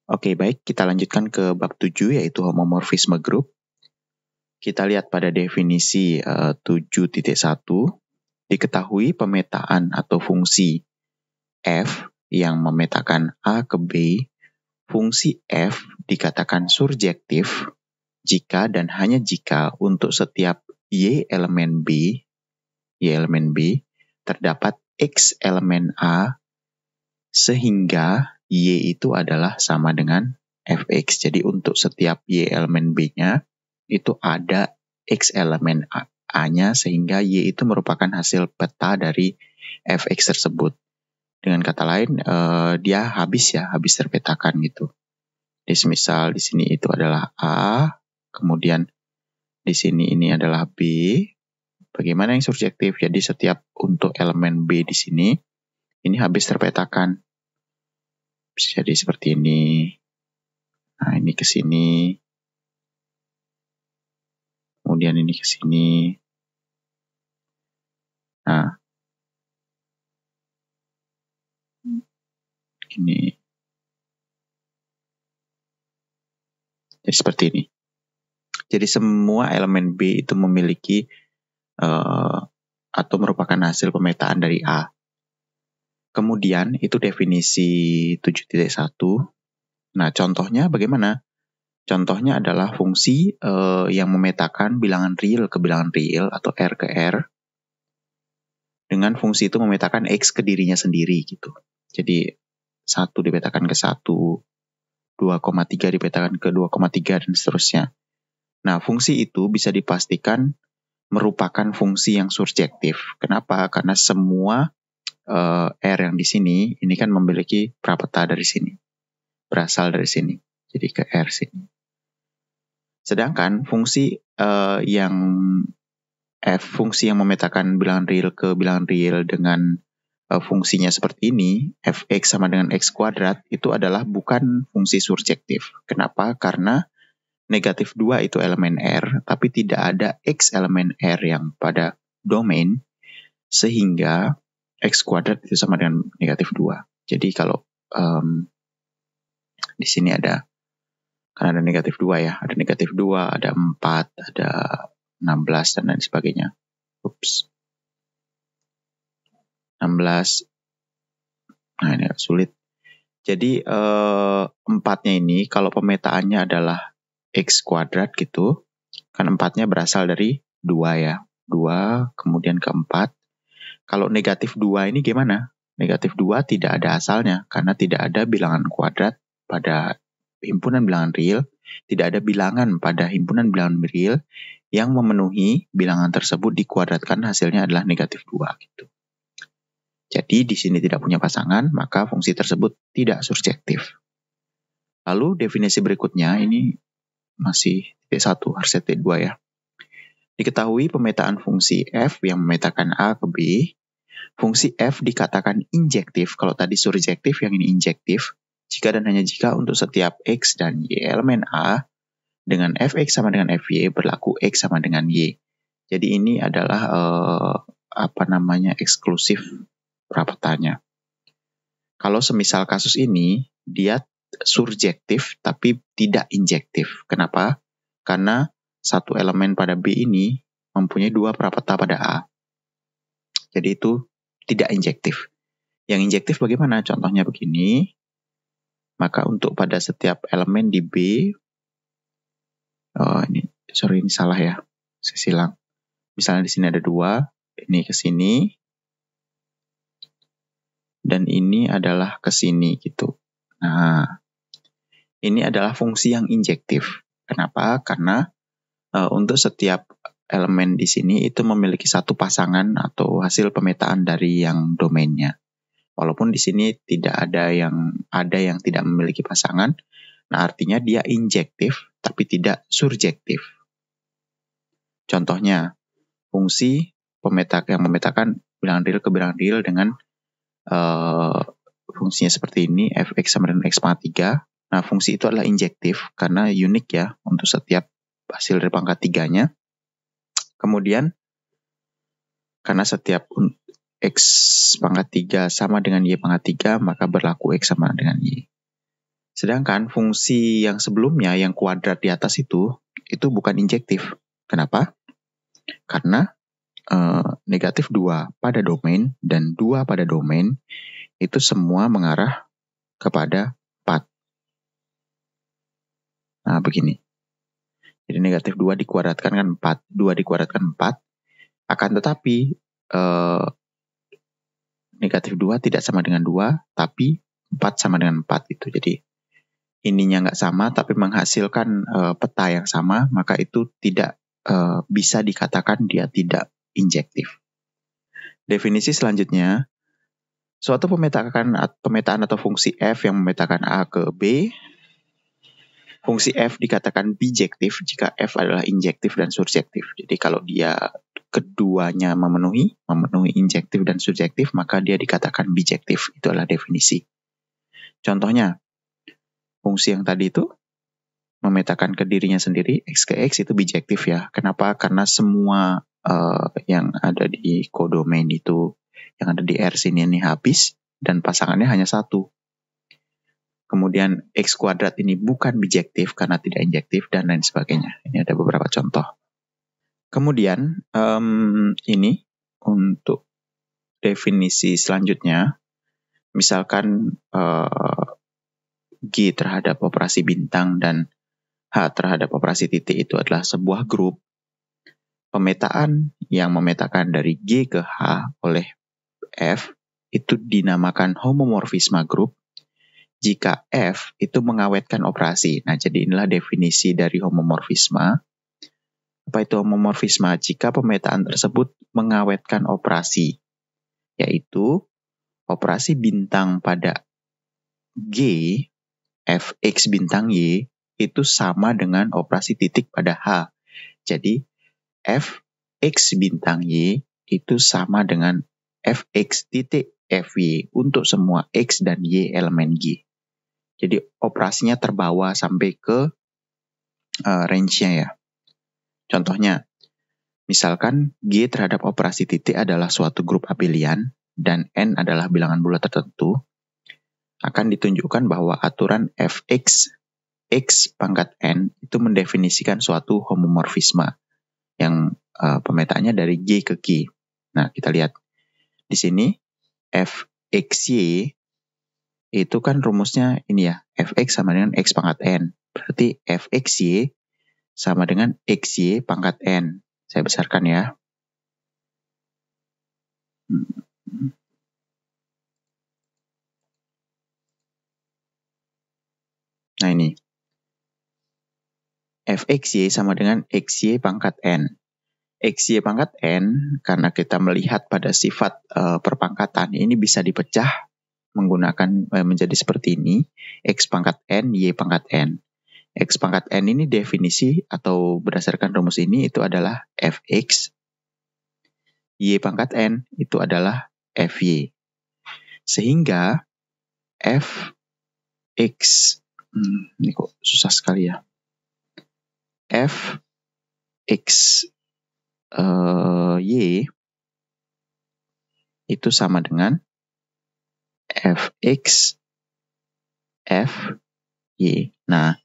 Oke, baik, kita lanjutkan ke bab 7 yaitu homomorfisme grup. Kita lihat pada definisi 7.1, diketahui pemetaan atau fungsi f yang memetakan A ke B, fungsi f dikatakan surjektif jika dan hanya jika untuk setiap y elemen B terdapat x elemen A sehingga y itu adalah sama dengan fx. Jadi untuk setiap y elemen B-nya itu ada x elemen A-nya sehingga y itu merupakan hasil peta dari fx tersebut. Dengan kata lain, dia habis terpetakan gitu. Jadi misal di sini itu adalah A, kemudian di sini ini adalah B. Bagaimana yang surjektif? Jadi setiap untuk elemen B di sini ini habis terpetakan. Bisa jadi seperti ini. Nah, ini ke sini. Kemudian ini ke sini. Nah, ini. Jadi seperti ini. Jadi semua elemen B itu memiliki atau merupakan hasil pemetaan dari A. Kemudian itu definisi 7.1. Nah, contohnya bagaimana? Contohnya adalah fungsi yang memetakan bilangan real ke bilangan real atau R ke R. Dengan fungsi itu memetakan X ke dirinya sendiri gitu. Jadi 1 dipetakan ke 1, 2,3 dipetakan ke 2,3 dan seterusnya. Nah, fungsi itu bisa dipastikan merupakan fungsi yang surjektif. Kenapa? Karena semua R yang di sini ini kan memiliki prapeta dari sini. Berasal dari sini. Jadi ke R sini. Sedangkan fungsi fungsi yang memetakan bilangan real ke bilangan real dengan fungsinya seperti ini, fx sama dengan x kuadrat, itu adalah bukan fungsi surjektif. Kenapa? Karena negatif 2 itu elemen R, tapi tidak ada X elemen R yang pada domain, sehingga X kuadrat itu sama dengan negatif 2. Jadi kalau di sini ada, kan ada negatif 2 ya, ada negatif 2, ada 4, ada 16, dan lain sebagainya. 16, nah ini sulit. Jadi 4-nya ini kalau pemetaannya adalah X kuadrat gitu, kan 4-nya berasal dari 2 ya. 2, kemudian ke 4. Kalau negatif 2 ini gimana? Negatif 2 tidak ada asalnya, karena tidak ada bilangan kuadrat pada himpunan bilangan real, tidak ada bilangan pada himpunan bilangan real yang memenuhi bilangan tersebut dikuadratkan hasilnya adalah negatif 2 gitu. Jadi di sini tidak punya pasangan, maka fungsi tersebut tidak surjektif. Lalu definisi berikutnya ini masih T1, harusnya T2 ya. Diketahui pemetaan fungsi f yang memetakan A ke B. Fungsi f dikatakan injektif, kalau tadi surjektif, yang ini injektif. Jika dan hanya jika untuk setiap x dan y elemen A dengan fx sama dengan fy berlaku x sama dengan y. Jadi ini adalah eksklusif prapetanya. Kalau semisal kasus ini, dia surjektif tapi tidak injektif. Kenapa? Karena satu elemen pada B ini mempunyai 2 prapeta pada A. Jadi itu tidak injektif. Yang injektif bagaimana? Contohnya begini. Maka untuk pada setiap elemen di B, ini salah ya, saya silang. Misalnya di sini ada 2, ini ke sini, dan ini adalah ke sini gitu. Nah, ini adalah fungsi yang injektif. Kenapa? Karena untuk setiap elemen di sini itu memiliki satu pasangan atau hasil pemetaan dari yang domainnya. Walaupun di sini tidak ada yang tidak memiliki pasangan, nah artinya dia injektif tapi tidak surjektif. Contohnya, fungsi yang memetakan bilangan real ke bilangan real dengan fungsinya seperti ini, fx sama dengan x pangkat 3. Nah, fungsi itu adalah injektif karena unik ya untuk setiap hasil dari pangkat 3-nya. Kemudian, karena setiap x pangkat 3 sama dengan y pangkat 3, maka berlaku x sama dengan y. Sedangkan fungsi yang sebelumnya, yang kuadrat di atas itu bukan injektif. Kenapa? Karena negatif 2 pada domain dan 2 pada domain itu semua mengarah kepada 4. Nah, begini. Jadi negatif 2 dikuadratkan kan 4. 2 dikuadratkan 4. Akan tetapi negatif 2 tidak sama dengan 2, tapi 4 sama dengan 4 gitu. Jadi ininya nggak sama, tapi menghasilkan peta yang sama, maka itu tidak bisa dikatakan dia tidak injektif. Definisi selanjutnya, suatu pemetaan atau fungsi f yang memetakan A ke B, fungsi f dikatakan bijektif jika f adalah injektif dan surjektif. Jadi kalau dia keduanya memenuhi injektif dan surjektif, maka dia dikatakan bijektif. Itu adalah definisi. Contohnya, fungsi yang tadi itu memetakan ke dirinya sendiri, x ke x itu bijektif ya. Kenapa? Karena semua yang ada di kodomain itu, yang ada di R sini ini habis, dan pasangannya hanya satu. Kemudian x kuadrat ini bukan bijektif karena tidak injektif, dan lain sebagainya. Ini ada beberapa contoh. Kemudian ini untuk definisi selanjutnya, misalkan G terhadap operasi bintang dan H terhadap operasi titik itu adalah sebuah grup. Pemetaan yang memetakan dari G ke H oleh F itu dinamakan homomorfisme grup jika F itu mengawetkan operasi. Nah, jadi inilah definisi dari homomorfisme. Apa itu homomorfisme? Jika pemetaan tersebut mengawetkan operasi, yaitu operasi bintang pada G, Fx bintang Y, itu sama dengan operasi titik pada H. Jadi, Fx bintang Y itu sama dengan Fx titik Fy untuk semua X dan Y elemen G. Jadi, operasinya terbawa sampai ke range-nya ya. Contohnya, misalkan G terhadap operasi titik adalah suatu grup abelian dan N adalah bilangan bulat tertentu, akan ditunjukkan bahwa aturan Fx X pangkat N itu mendefinisikan suatu homomorfisme yang pemetaannya dari G ke G. Nah, kita lihat di sini Fxy itu kan rumusnya ini ya, Fx sama dengan X pangkat N. Berarti Fxy sama dengan Xy pangkat N. Saya besarkan ya. Nah ini. Fxy sama dengan Xy pangkat N. Xy pangkat N, karena kita melihat pada sifat perpangkatan, ini bisa dipecah menggunakan menjadi seperti ini. X pangkat N, Y pangkat N. X pangkat N ini definisi atau berdasarkan rumus ini itu adalah Fx. Y pangkat N itu adalah Fy. Sehingga Fx, ini kok susah sekali ya. Fx Y itu sama dengan Fx Fy. Nah,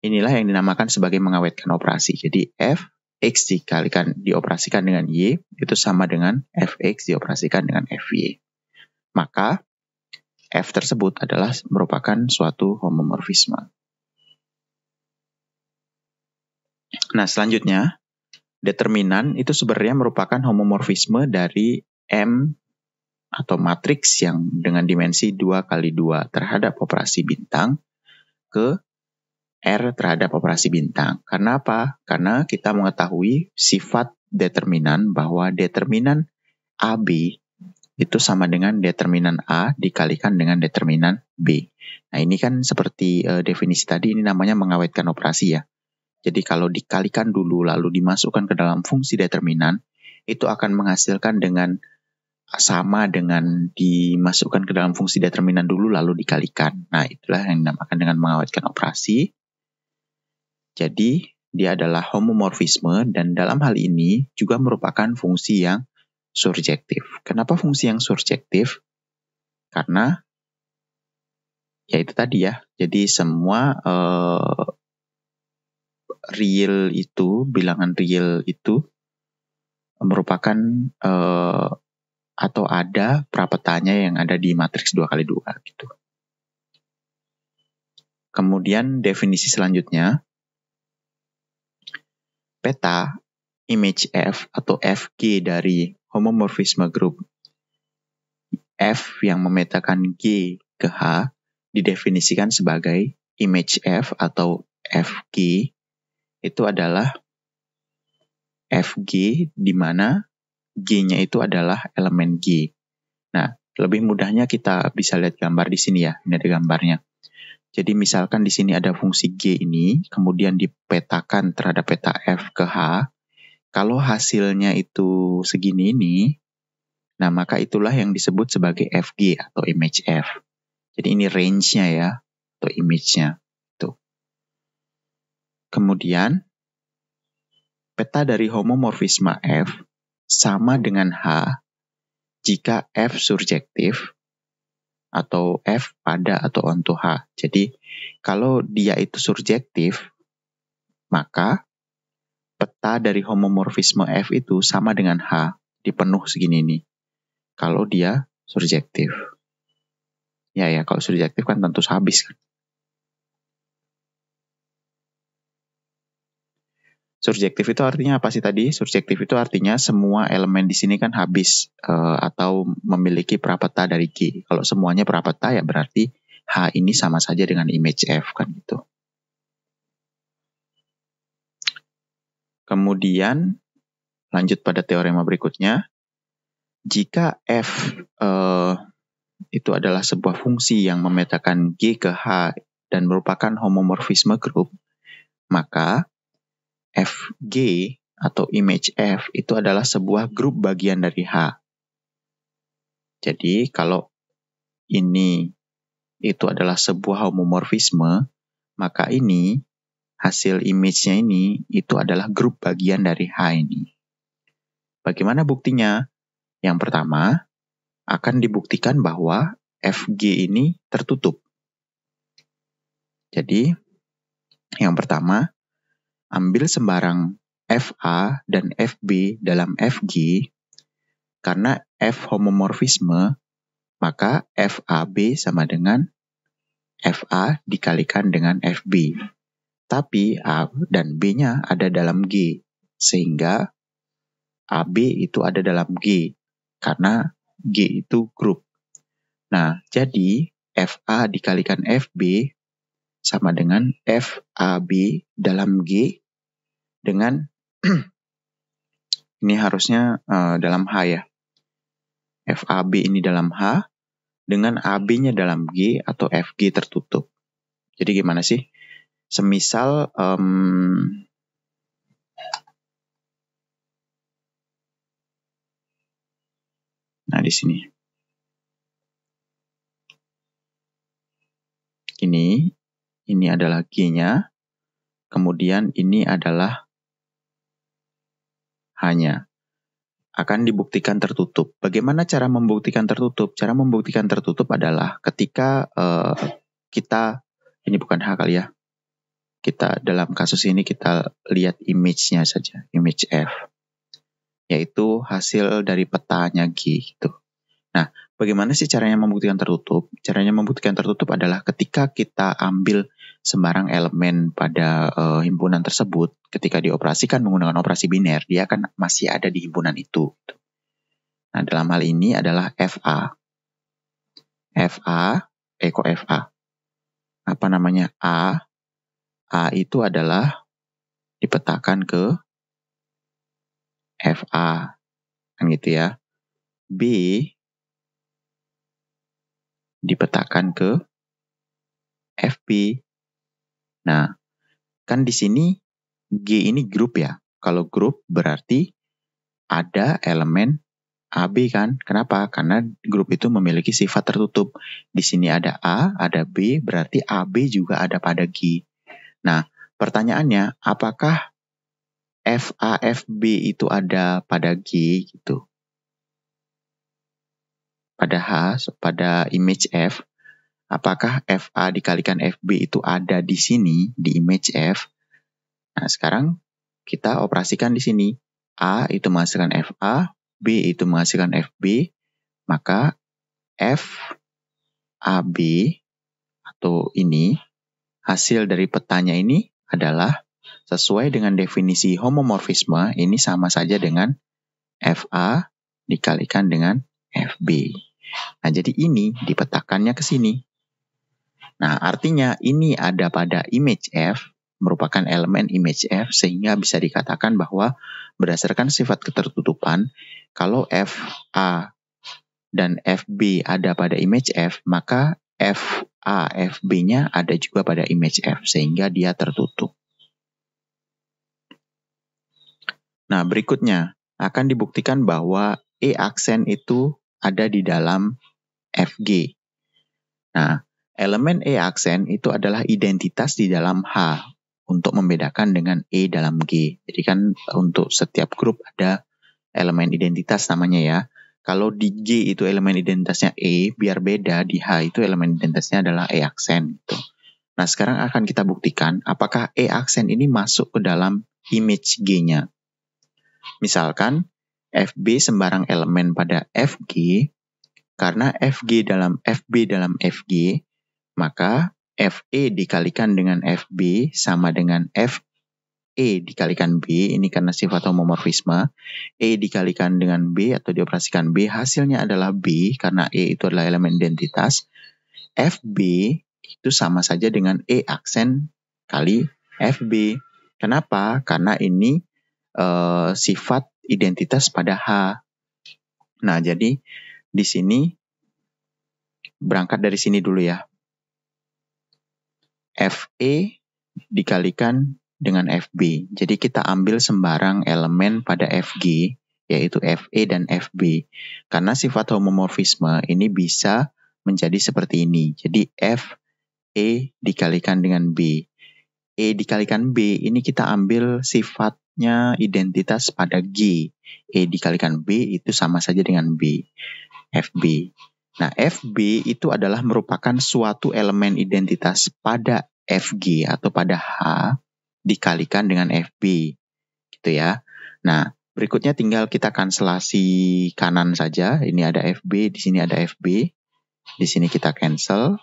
inilah yang dinamakan sebagai mengawetkan operasi. Jadi Fx dioperasikan dengan Y itu sama dengan Fx dioperasikan dengan Fy. Maka F tersebut adalah merupakan suatu homomorfisme. Nah, selanjutnya determinan itu sebenarnya merupakan homomorfisme dari M atau matriks yang dengan dimensi 2x2 terhadap operasi bintang ke R terhadap operasi bintang. Karena apa? Karena kita mengetahui sifat determinan bahwa determinan AB itu sama dengan determinan A dikalikan dengan determinan B. Nah, ini kan seperti definisi tadi, ini namanya mengawetkan operasi ya. Jadi kalau dikalikan dulu lalu dimasukkan ke dalam fungsi determinan, itu akan menghasilkan dengan sama dengan dimasukkan ke dalam fungsi determinan dulu lalu dikalikan. Nah, itulah yang dinamakan dengan mengawetkan operasi. Jadi, dia adalah homomorfisme dan dalam hal ini juga merupakan fungsi yang surjektif. Kenapa fungsi yang surjektif? Karena ya itu tadi ya. Jadi semua real itu, bilangan real itu merupakan atau ada prapetanya yang ada di matriks 2x2 gitu. Kemudian definisi selanjutnya, peta image F atau Fg dari homomorfisme grup F yang memetakan G ke H didefinisikan sebagai image F atau Fg itu adalah Fg di mana G-nya itu adalah elemen G. Nah, lebih mudahnya kita bisa lihat gambar di sini ya. Ini ada gambarnya. Jadi misalkan di sini ada fungsi G ini, kemudian dipetakan terhadap peta F ke H. Kalau hasilnya itu segini ini, nah maka itulah yang disebut sebagai Fg atau image F. Jadi ini range-nya ya, atau image-nya. Tuh. Kemudian, peta dari homomorfisme F sama dengan H jika F surjektif atau F pada atau onto H. Jadi, kalau dia itu surjektif, maka peta dari homomorfisme F itu sama dengan H, dipenuh segini nih. Kalau dia surjektif. Ya, kalau surjektif kan tentu habis kan. Surjektif itu artinya apa sih tadi? Surjektif itu artinya semua elemen di sini kan habis atau memiliki prapeta dari G. Kalau semuanya prapeta ya berarti H ini sama saja dengan image F kan gitu. Kemudian lanjut pada teorema berikutnya. Jika F itu adalah sebuah fungsi yang memetakan G ke H dan merupakan homomorfisme grup, maka Fg atau image F itu adalah sebuah grup bagian dari H. Jadi kalau ini itu adalah sebuah homomorfisme, maka ini hasil image-nya ini itu adalah grup bagian dari H ini. Bagaimana buktinya? Yang pertama, akan dibuktikan bahwa Fg ini tertutup. Jadi, yang pertama, ambil sembarang Fa dan Fb dalam Fg, karena F homomorfisme, maka Fab sama dengan Fa dikalikan dengan Fb. Tapi A dan B-nya ada dalam G, sehingga AB itu ada dalam G, karena G itu grup. Nah, jadi Fa dikalikan Fb sama dengan Fab dalam G dengan ini harusnya dalam H ya. Fab ini dalam H dengan AB-nya dalam G atau Fg tertutup. Jadi gimana sih? Semisal nah di sini. Ini adalah G-nya. Kemudian ini adalah H-nya. Akan dibuktikan tertutup. Bagaimana cara membuktikan tertutup? Cara membuktikan tertutup adalah ketika kita, ini bukan H kali ya, kita dalam kasus ini kita lihat image-nya saja, image F, yaitu hasil dari petanya G gitu. Nah, bagaimana sih caranya membuktikan tertutup? Caranya membuktikan tertutup adalah ketika kita ambil sembarang elemen pada himpunan tersebut, ketika dioperasikan menggunakan operasi biner, dia akan masih ada di himpunan itu. Nah, dalam hal ini adalah Fa. Kok Fa? Apa namanya? A itu adalah dipetakan ke Fa. Kan gitu ya. B dipetakan ke Fb. Nah, kan di sini G ini grup ya. Kalau grup berarti ada elemen AB kan. Kenapa? Karena grup itu memiliki sifat tertutup. Di sini ada A, ada B, berarti AB juga ada pada G. Nah, pertanyaannya, apakah FAFB itu ada pada G gitu? Pada H, pada image F, apakah FA dikalikan FB itu ada di sini, di image F. Nah, sekarang kita operasikan di sini. A itu menghasilkan FA, B itu menghasilkan FB, maka FAB atau ini, hasil dari petanya ini adalah sesuai dengan definisi homomorfisme, ini sama saja dengan FA dikalikan dengan FB. Nah, jadi ini dipetakannya ke sini. Nah, artinya ini ada pada image F, merupakan elemen image F, sehingga bisa dikatakan bahwa berdasarkan sifat ketertutupan, kalau FA dan FB ada pada image F, maka FA, FB-nya ada juga pada image F, sehingga dia tertutup. Nah, berikutnya akan dibuktikan bahwa E aksen itu ada di dalam FG. Nah, elemen E aksen itu adalah identitas di dalam H untuk membedakan dengan E dalam G. Jadi kan untuk setiap grup ada elemen identitas namanya ya. Kalau di G itu elemen identitasnya E, biar beda di H itu elemen identitasnya adalah E aksen gitu. Nah, sekarang akan kita buktikan apakah E aksen ini masuk ke dalam image G-nya. Misalkan FB sembarang elemen pada FG, karena FB dalam FG, maka FE dikalikan dengan FB sama dengan FE dikalikan B, ini karena sifat homomorfisme. E dikalikan dengan B atau dioperasikan B, hasilnya adalah B, karena E itu adalah elemen identitas. FB itu sama saja dengan E aksen kali FB. Kenapa? Karena ini sifat identitas pada H. Nah, jadi di sini berangkat dari sini dulu ya. FE dikalikan dengan FB. Jadi kita ambil sembarang elemen pada FG, yaitu FE dan FB. Karena sifat homomorfisme ini bisa menjadi seperti ini. Jadi FE dikalikan dengan B. E dikalikan B ini kita ambil sifatnya identitas pada G. E dikalikan B itu sama saja dengan B. FB. Nah, FB itu adalah merupakan suatu elemen identitas pada FG atau pada H dikalikan dengan FB. Gitu ya. Nah, berikutnya tinggal kita kanselasi kanan saja. Ini ada FB, di sini ada FB. Di sini kita cancel.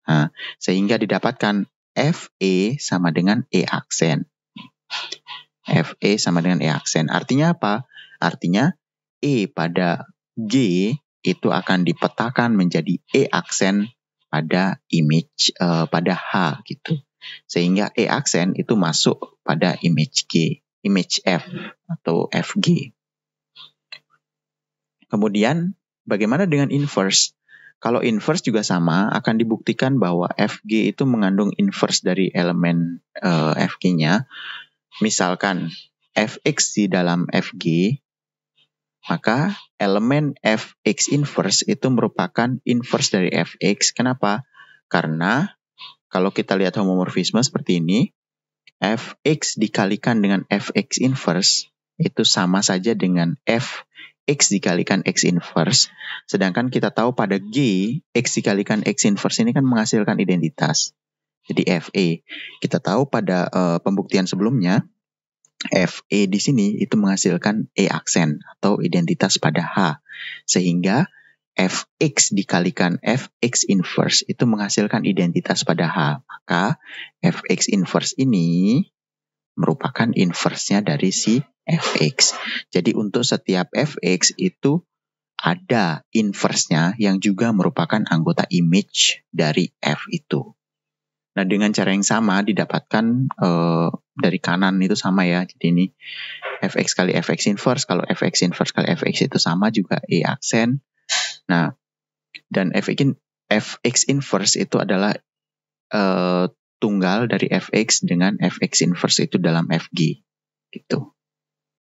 Nah, sehingga didapatkan FE sama dengan E aksen. FE sama dengan E aksen. Artinya apa? Artinya E pada G itu akan dipetakan menjadi E aksen pada image pada H gitu. Sehingga E aksen itu masuk pada image G, image F atau FG. Kemudian bagaimana dengan inverse? Kalau inverse juga sama, akan dibuktikan bahwa FG itu mengandung inverse dari elemen FG-nya. Misalkan Fx di dalam FG, maka elemen Fx inverse itu merupakan inverse dari Fx. Kenapa? Karena kalau kita lihat homomorfisme seperti ini, Fx dikalikan dengan Fx inverse itu sama saja dengan Fx dikalikan X inverse. Sedangkan kita tahu pada G, X dikalikan X inverse ini kan menghasilkan identitas. Jadi Fe. Kita tahu pada pembuktian sebelumnya, Fe di sini itu menghasilkan E aksen atau identitas pada H. Sehingga Fx dikalikan Fx inverse itu menghasilkan identitas pada H. Maka Fx inverse ini merupakan inverse-nya dari si Fx. Jadi untuk setiap Fx itu ada inverse-nya yang juga merupakan anggota image dari F itu. Nah, dengan cara yang sama didapatkan dari kanan itu sama ya. Jadi ini Fx kali Fx inverse. Kalau Fx inverse kali Fx itu sama juga E aksen. Nah, dan Fx inverse itu adalah tunggal dari Fx dengan Fx inverse itu dalam Fg. Gitu.